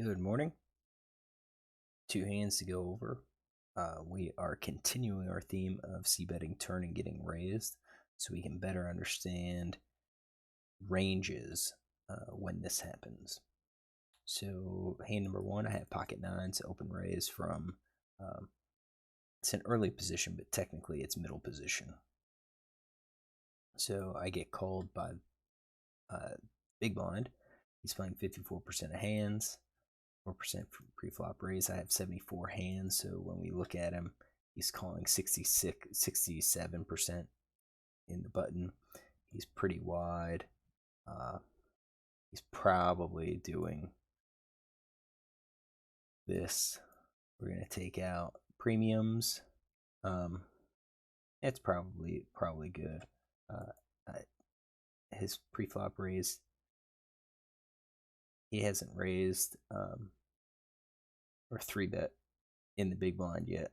Good morning. Two hands to go over. We are continuing our theme of c-betting turn and getting raised so we can better understand ranges when this happens. So hand number one, I have pocket nines, open raise from, it's an early position, but technically it's middle position. So I get called by big blind. He's playing 54% of hands. 4% pre-flop raise. I have 74 hands, so when we look at him, he's calling 67% in the button. He's pretty wide. He's probably doing this. We're gonna take out premiums. It's probably good. His pre-flop raise, he hasn't raised or 3-bet in the big blind yet.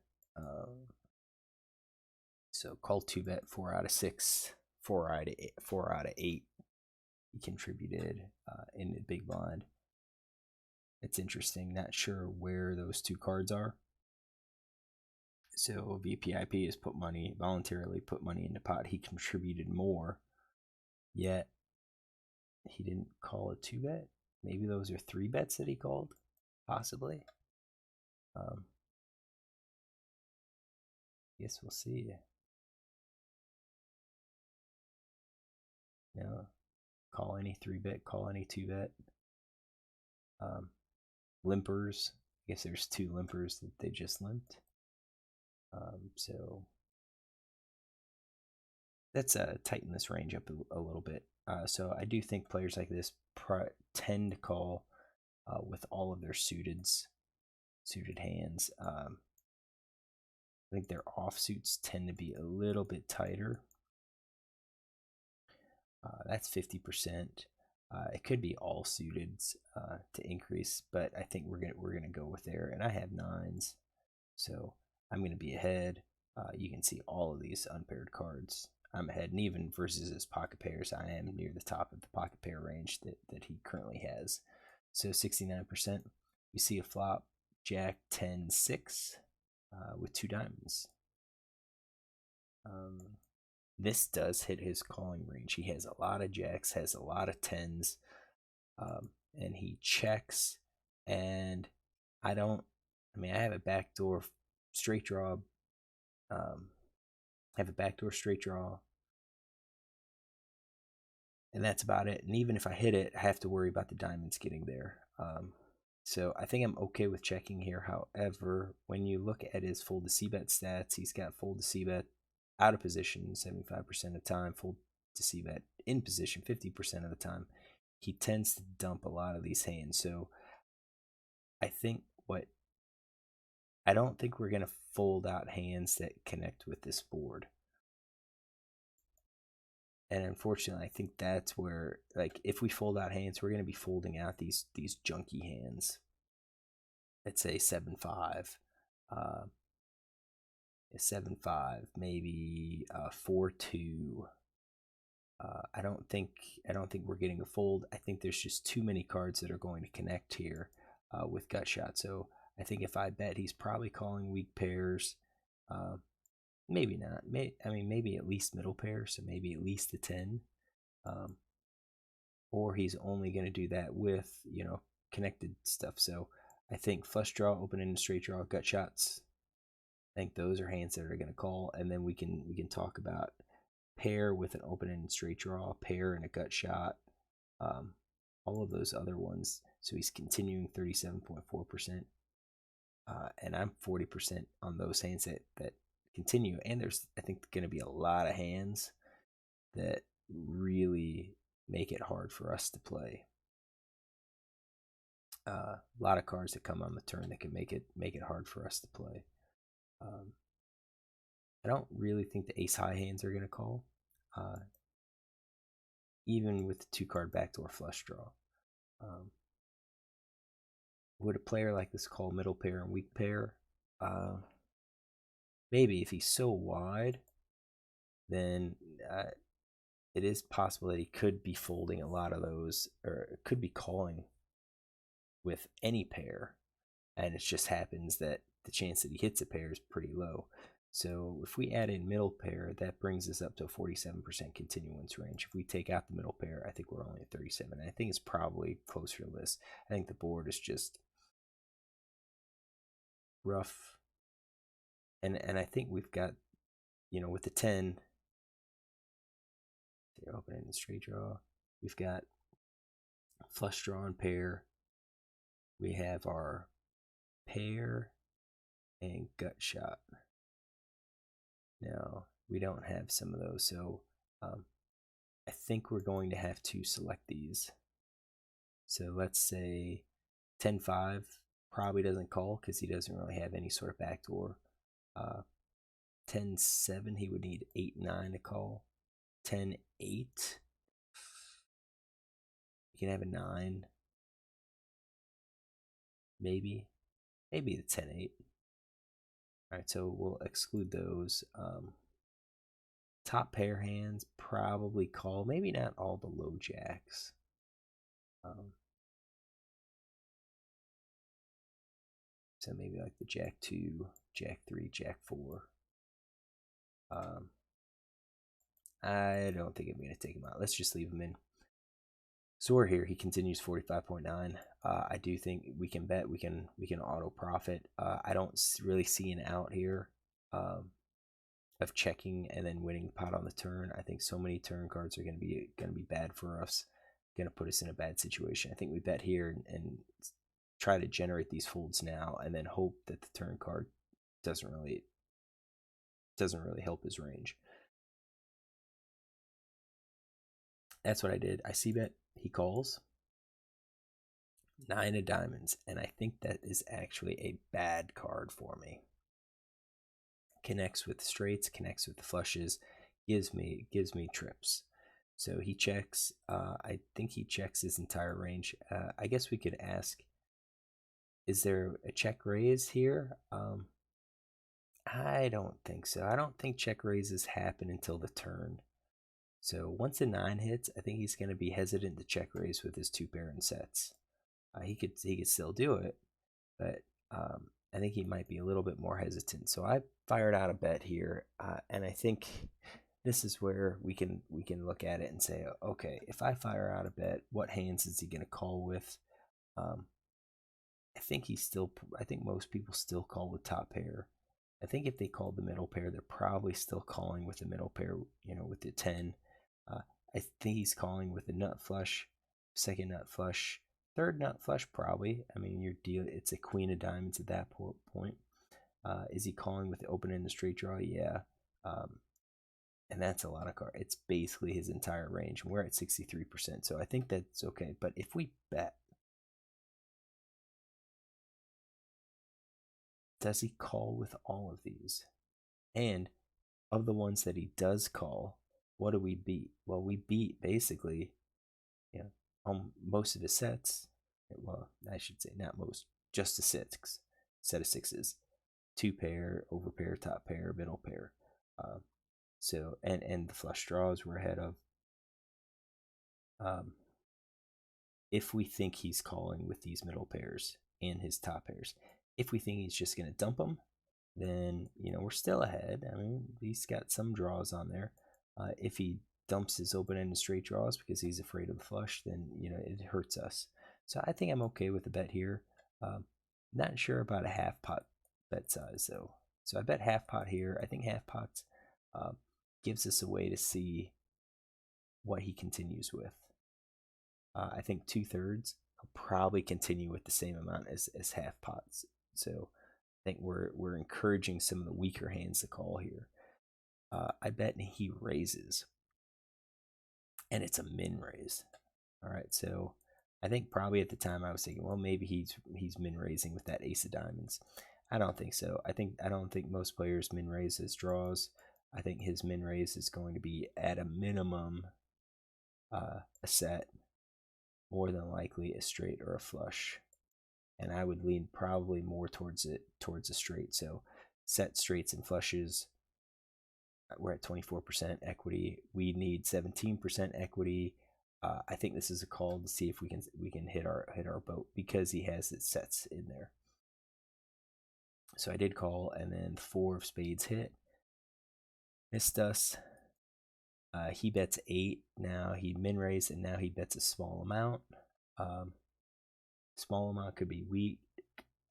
So call 2-bet 4 out of 6, 4 out of 8. He contributed in the big blind. It's interesting. Not sure where those two cards are. So VPIP has voluntarily put money in the pot. He contributed more, yet he didn't call a 2-bet. Maybe those are 3-bets that he called, possibly. Guess we'll see. No, call any 3-bet, call any 2-bet. Limpers. I guess there's 2 limpers that they just limped. So let's tighten this range up a little bit. So I do think players like this tend to call with all of their suited hands. I think their offsuits tend to be a little bit tighter. That's 50%. It could be all suited to increase, but I think we're gonna go with there. And I have nines, so I'm gonna be ahead. You can see all of these unpaired cards. I'm ahead, and even versus his pocket pairs, I am near the top of the pocket pair range that he currently has. So 69%. You see a flop, Jack 10 6 with 2 diamonds. This does hit his calling range. He has a lot of jacks, has a lot of 10s, and he checks. And I have a backdoor straight draw. Have a backdoor straight draw, and that's about it. And even if I hit it, I have to worry about the diamonds getting there. So I think I'm okay with checking here. However, when you look at his fold to c-bet stats, he's got fold to c-bet out of position 75% of the time, fold to c-bet in position 50% of the time. He tends to dump a lot of these hands. So I don't think we're going to fold out hands that connect with this board. And unfortunately, I think that's where, like, if we fold out hands, we're going to be folding out these junky hands. Let's say 7-5, 7-5, maybe 4-2. I don't think we're getting a fold. I think there's just too many cards that are going to connect here with gut shot. So I think if I bet, he's probably calling weak pairs. Maybe not. Maybe at least middle pair, so maybe at least a 10. Or he's only going to do that with, connected stuff. So I think flush draw, open and straight draw, gut shots. I think those are hands that are going to call, and then we can talk about pair with an open and straight draw, pair and a gut shot, all of those other ones. So he's continuing 37.4%, and I'm 40% on those hands that continue. And there's, I think, going to be a lot of hands that really make it hard for us to play. A lot of cards that come on the turn that can make it hard for us to play. I don't really think the ace high hands are going to call, even with the 2-card backdoor flush draw. Would a player like this call middle pair and weak pair? Maybe. If he's so wide, then it is possible that he could be folding a lot of those, or could be calling with any pair, and it just happens that the chance that he hits a pair is pretty low. So if we add in middle pair, that brings us up to a 47% continuance range. If we take out the middle pair, I think we're only at 37. I think it's probably closer to this. I think the board is just rough. And I think we've got, with the 10, the open and straight draw, we've got flush draw and pair. We have our pair and gut shot. Now, we don't have some of those, so I think we're going to have to select these. So let's say 10-5 probably doesn't call because he doesn't really have any sort of backdoor. 10-7, he would need 8-9 to call. 10-8, you can have a 9. Maybe the 10-8. All right, so we'll exclude those. Top pair hands probably call. Maybe not all the low jacks. So maybe like the jack 2, jack 3, jack 4. I don't think I'm going to take him out. Let's just leave him in. So we're here. He continues 45.9. I do think we can bet. We can auto profit. I don't really see an out here of checking and then winning the pot on the turn. I think so many turn cards are going to be bad for us. Going to put us in a bad situation. I think we bet here and try to generate these folds now, and then hope that the turn card doesn't really help his range. That's what I did. I c-bet. He calls. 9 of diamonds, and I think that is actually a bad card for me. Connects with straights, connects with the flushes, gives me trips. So he checks. I think he checks his entire range. I guess we could ask, is there a check raise here? I don't think so. I don't think check raises happen until the turn. So once a 9 hits, I think he's going to be hesitant to check raise with his 2 pair and sets. He could still do it, but I think he might be a little bit more hesitant. So I fired out a bet here, and I think this is where we can look at it and say, okay, if I fire out a bet, what hands is he going to call with? I think most people still call with top pair. I think if they called the middle pair, they're probably still calling with the middle pair, with the 10. I think he's calling with the nut flush, second nut flush, third nut flush probably. I mean, it's a queen of diamonds at that point. Is he calling with the open and the straight draw? Yeah. And that's a lot of cards. It's basically his entire range. We're at 63%, so I think that's okay. But if we bet, does he call with all of these? And of the ones that he does call, what do we beat? Well, we beat basically, on most of his sets. Well, I should say not most, just a set of sixes, 2 pair, over pair, top pair, middle pair. So and the flush draws we're ahead of. If we think he's calling with these middle pairs and his top pairs, if we think he's just going to dump them, then we're still ahead. I mean, he's got some draws on there. If he dumps his open-ended straight draws because he's afraid of the flush, then it hurts us. So I think I'm okay with the bet here. Not sure about a half pot bet size though. So I bet half pot here. I think half pots gives us a way to see what he continues with. I think 2/3 will probably continue with the same amount as half pots. So I think we're encouraging some of the weaker hands to call here. I bet he raises, and it's a min raise. All right, so I think probably at the time I was thinking, well, maybe he's min raising with that ace of diamonds. I don't think so. I don't think most players min raise his draws. I think his min raise is going to be at a minimum a set, more than likely a straight or a flush, and I would lean probably more towards a straight. So set, straights, and flushes. We're at 24% equity. We need 17% equity. I think this is a call to see if we can hit our boat because he has his sets in there. So I did call, and then 4 of spades hit. Missed us. He bets 8. Now he min raised, and now he bets a small amount. Small amount could be weak.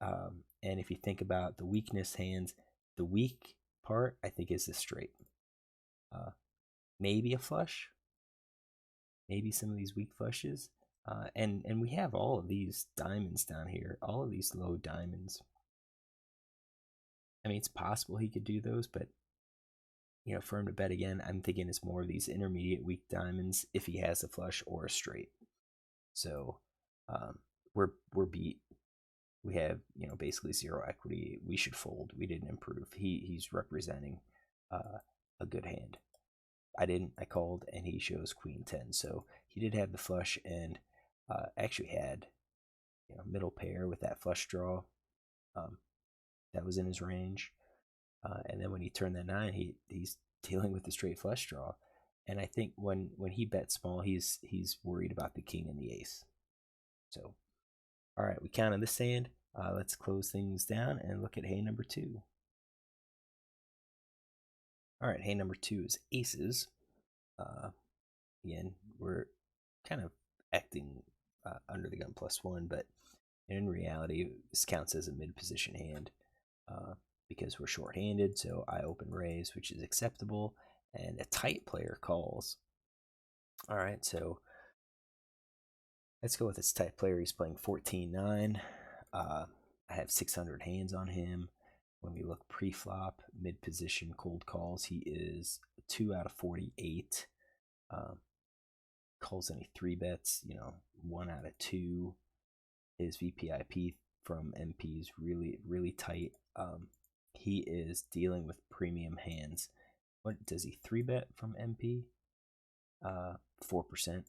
And if you think about the weakness hands, the weak part I think is the straight. Maybe a flush. Maybe some of these weak flushes. And we have all of these diamonds down here, all of these low diamonds. I mean, it's possible he could do those, but for him to bet again, I'm thinking it's more of these intermediate weak diamonds if he has a flush or a straight. So we're beat. We have basically 0 equity. We should fold. We didn't improve. He's representing a good hand. I didn't. I called, and he shows queen 10. So he did have the flush, and actually had middle pair with that flush draw. That was in his range. And then when he turned that 9, he's dealing with the straight flush draw. And I think when he bets small, he's worried about the king and the ace. So, all right, we counted this hand. Let's close things down and look at hand number 2. All right, hand number 2 is aces. Again, we're kind of acting under the gun +1, but in reality, this counts as a mid-position hand because we're short-handed. So I open raise, which is acceptable, and a tight player calls. All right, so let's go with this tight player. He's playing 14-9. I have 600 hands on him. When we look pre-flop, mid-position, cold calls, he is 2 out of 48. Calls any 3 bets, 1 out of 2. His VPIP from MP is really, really tight. He is dealing with premium hands. What does he 3-bet from MP? 4%.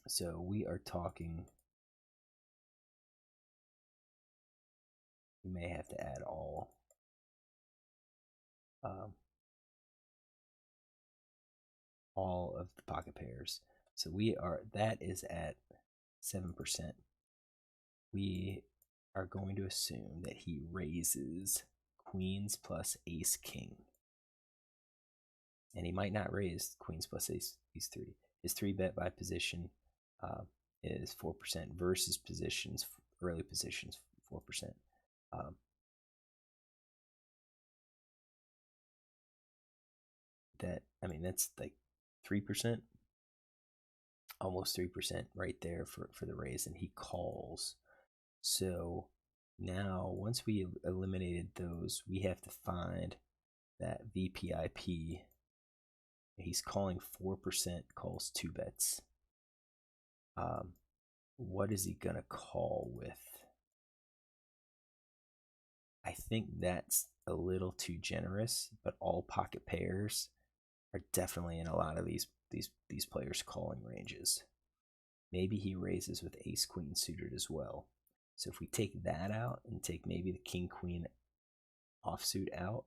So we are talking. We may have to add all. All of the pocket pairs. So that is at 7%. We are going to assume that he raises queens plus ace king. And he might not raise queens plus ace 3. His 3-bet by position is 4% versus positions, early positions, 4%. That's like 3%, almost 3% right there for the raise, and he calls. So now, once we eliminated those, we have to find that VPIP. He's calling 4%, calls 2 bets. What is he gonna call with? I think that's a little too generous, but all pocket pairs are definitely in a lot of these players' calling ranges. Maybe he raises with ace queen suited as well. So if we take that out and take maybe the king queen offsuit out,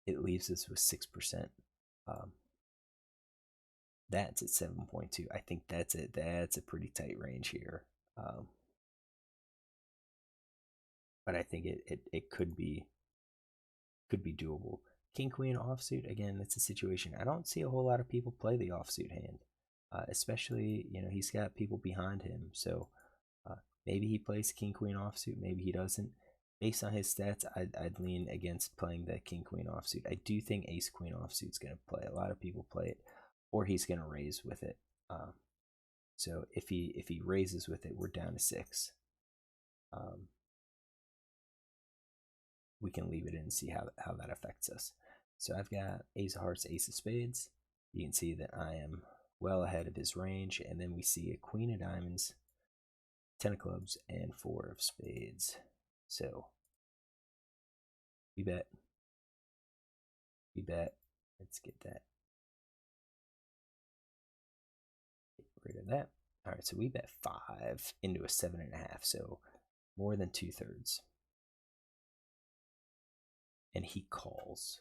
it leaves us with 6%. That's at 7.2. I think that's it. That's a pretty tight range here. But I think it could be doable. King queen offsuit, again, that's a situation. I don't see a whole lot of people play the offsuit hand, especially he's got people behind him. So maybe he plays king queen offsuit, maybe he doesn't. Based on his stats, I'd lean against playing the king queen offsuit. I do think ace queen offsuit's going to play. A lot of people play it, or he's going to raise with it. So if he raises with it, we're down to 6. We can leave it in and see how that affects us. So I've got ace of hearts, ace of spades. You can see that I am well ahead of his range, and then we see a queen of diamonds, 10 of clubs, and 4 of spades. So we bet. Let's get that. Get rid of that. All right, so we bet 5 into a 7.5, so more than 2/3. And he calls.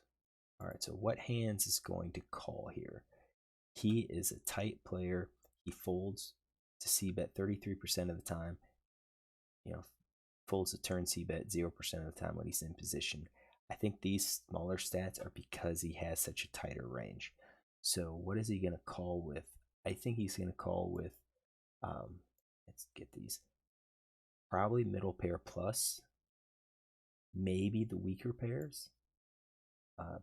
All right, so what hands is going to call here? He is a tight player. He folds to Cbet 33% of the time. You know, folds to turn Cbet 0% of the time when he's in position. I think these smaller stats are because he has such a tighter range. So what is he going to call with? I think he's going to call with, let's get these, probably middle pair plus, maybe the weaker pairs,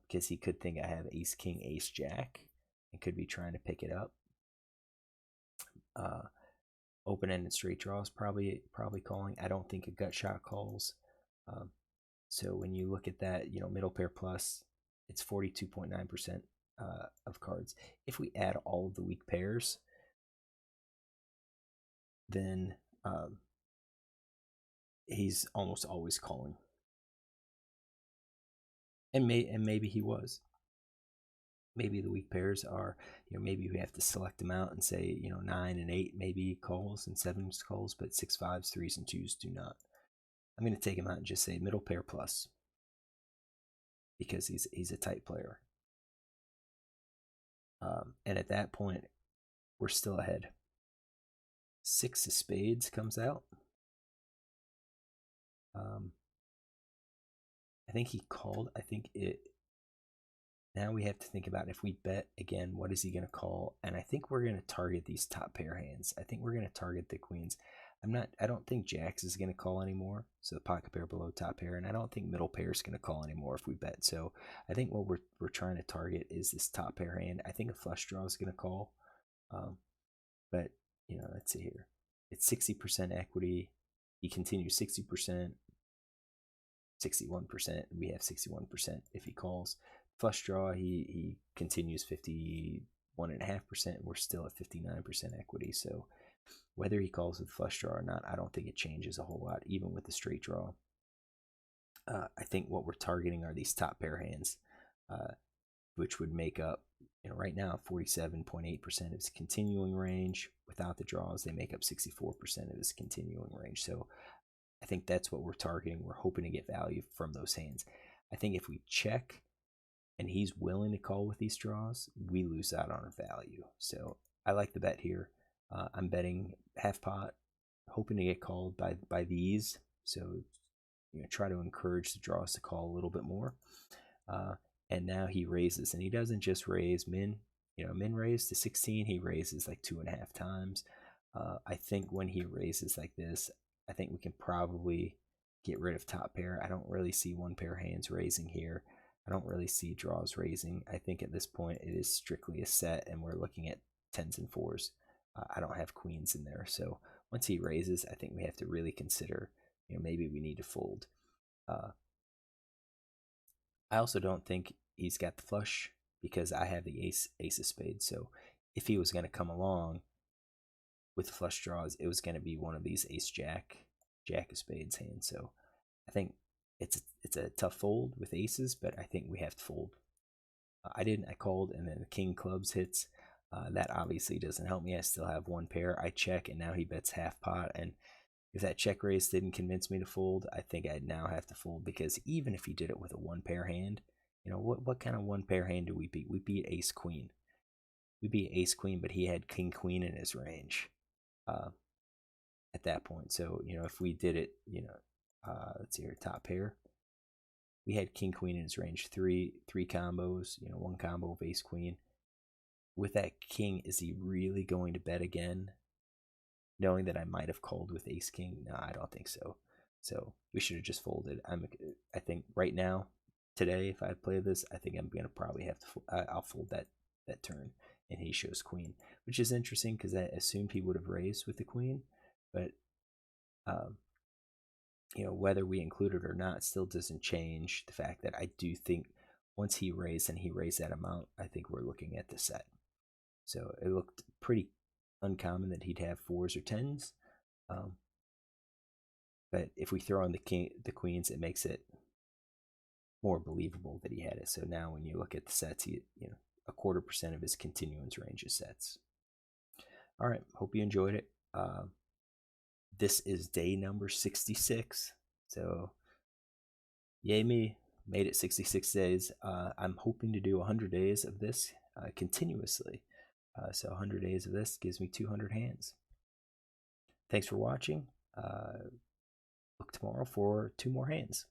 because he could think I have ace king, ace jack, and could be trying to pick it up. Open-ended straight draws probably calling. I don't think a gut shot calls. So when you look at that, middle pair plus, it's 42.9% of cards. If we add all of the weak pairs, then he's almost always calling. And maybe he was. Maybe the weak pairs are, maybe we have to select them out and say, 9 and 8 maybe calls and 7s calls, but 6, 5s, 3s, and 2s do not. I'm going to take him out and just say middle pair plus, because he's a tight player. And at that point, we're still ahead. 6 of spades comes out. I think he called. I think it. Now we have to think about, if we bet again, what is he going to call? And I think we're going to target these top pair hands. I think we're going to target the queens. I don't think jacks is going to call anymore. So the pocket pair below top pair, and I don't think middle pair is going to call anymore if we bet. So I think what we're trying to target is this top pair hand. I think a flush draw is going to call. But let's see here. It's 60% equity. He continues 60%, 61%. We have 61% if he calls. Flush draw, he continues 51.5%. We're still at 59% equity. So whether he calls with flush draw or not, I don't think it changes a whole lot, even with the straight draw. I think what we're targeting are these top pair hands, which would make up, right now, 47.8% of his continuing range. Without the draws, they make up 64% of his continuing range. So I think that's what we're targeting. We're hoping to get value from those hands. I think if we check and he's willing to call with these draws, we lose out on value. So I like the bet here. I'm betting half pot, hoping to get called by these. So try to encourage the draws to call a little bit more. And now he raises, and he doesn't just raise min. Min raise to 16. He raises like 2.5 times. I think when he raises like this, I think we can probably get rid of top pair. I don't really see one pair hands raising here. I don't really see draws raising. I think at this point it is strictly a set, and we're looking at 10s and 4s. I don't have queens in there. So once he raises, I think we have to really consider, maybe we need to fold. I also don't think he's got the flush, because I have the ace of spades. So if he was going to come along with the flush draws, it was going to be one of these ace jack of spades hands. So I think it's a tough fold with aces, but I think we have to fold. I called, and then the king clubs hits. That obviously doesn't help me. I still have one pair. I check, and now he bets half pot. And if that check raise didn't convince me to fold, I think I'd now have to fold, because even if he did it with a one pair hand, what kind of one pair hand do we beat? We beat ace queen. We beat ace queen, but he had king queen in his range at that point. So if we did it, let's see here, top pair. We had king queen in his range, three combos, one combo of ace queen. With that king, is he really going to bet again, knowing that I might have called with ace king? No, I don't think so. So we should have just folded. I think right now, today, if I play this, I think I'm gonna probably have to. I'll fold that turn, and he shows queen, which is interesting because I assumed he would have raised with the queen, but whether we include it or not still doesn't change the fact that I do think once he raised, and he raised that amount, I think we're looking at the set. So it looked pretty uncommon that he'd have 4s or 10s. But if we throw in the queens, it makes it more believable that he had it. So now when you look at the sets, he, 0.25% of his continuance range is sets. All right, hope you enjoyed it. This is day number 66. So yay me, made it 66 days. I'm hoping to do 100 days of this continuously. So 100 days of this gives me 200 hands. Thanks for watching. Look tomorrow for 2 more hands.